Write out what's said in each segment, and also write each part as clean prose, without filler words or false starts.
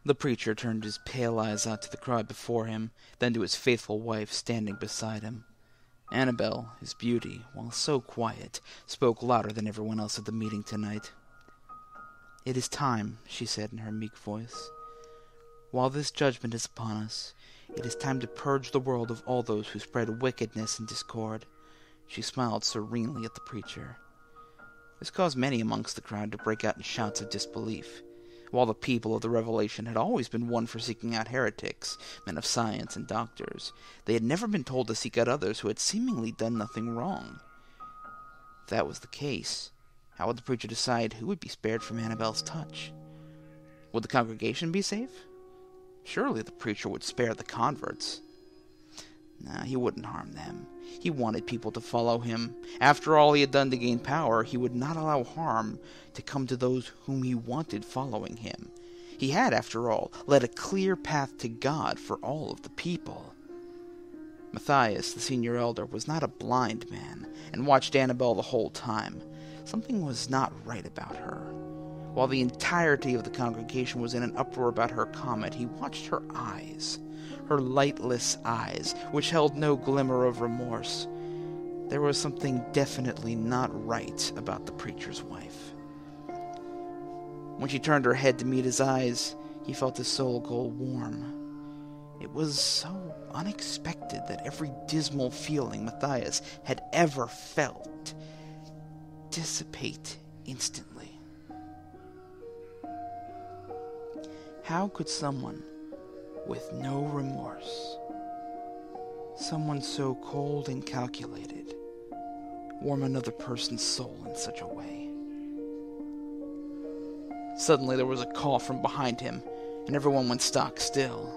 The preacher turned his pale eyes out to the crowd before him, then to his faithful wife standing beside him. Annabel, his beauty, while so quiet, spoke louder than everyone else at the meeting tonight. "It is time," she said in her meek voice. "While this judgment is upon us, it is time to purge the world of all those who spread wickedness and discord." She smiled serenely at the preacher. This caused many amongst the crowd to break out in shouts of disbelief. While the people of the Revelation had always been one for seeking out heretics, men of science, and doctors, they had never been told to seek out others who had seemingly done nothing wrong. If that was the case, how would the preacher decide who would be spared from Annabel's touch? Would the congregation be safe? Surely the preacher would spare the converts. Nah, he wouldn't harm them. He wanted people to follow him. After all he had done to gain power, he would not allow harm to come to those whom he wanted following him. He had, after all, led a clear path to God for all of the people. Matthias, the senior elder, was not a blind man, and watched Annabel the whole time. Something was not right about her. While the entirety of the congregation was in an uproar about her comet, he watched her eyes. Her lightless eyes, which held no glimmer of remorse. There was something definitely not right about the preacher's wife. When she turned her head to meet his eyes, he felt his soul go warm. It was so unexpected that every dismal feeling Matthias had ever felt dissipate instantly. How could someone with no remorse, someone so cold and calculated, warm another person's soul in such a way? Suddenly there was a call from behind him, and everyone went stock still.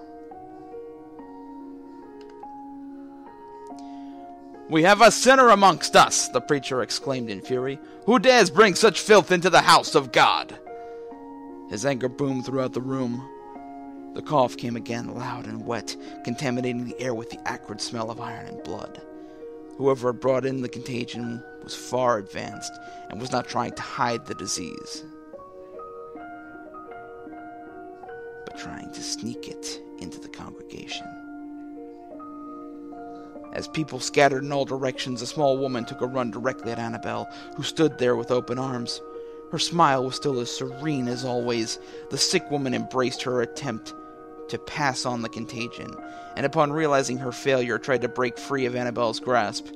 "We have a sinner amongst us," the preacher exclaimed in fury. "Who dares bring such filth into the house of God?" His anger boomed throughout the room. The cough came again, loud and wet, contaminating the air with the acrid smell of iron and blood. Whoever had brought in the contagion was far advanced and was not trying to hide the disease, but trying to sneak it into the congregation. As people scattered in all directions, a small woman took a run directly at Annabel, who stood there with open arms. Her smile was still as serene as always. The sick woman embraced her attempt to pass on the contagion, and upon realizing her failure, tried to break free of Annabel's grasp.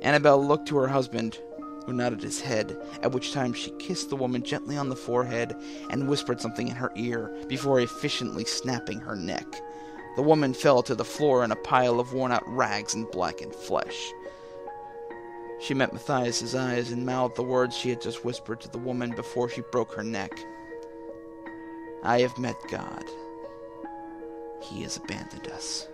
Annabel looked to her husband, who nodded his head, at which time she kissed the woman gently on the forehead and whispered something in her ear before efficiently snapping her neck. The woman fell to the floor in a pile of worn-out rags and blackened flesh. She met Matthias's eyes and mouthed the words she had just whispered to the woman before she broke her neck. "I have met God. He has abandoned us."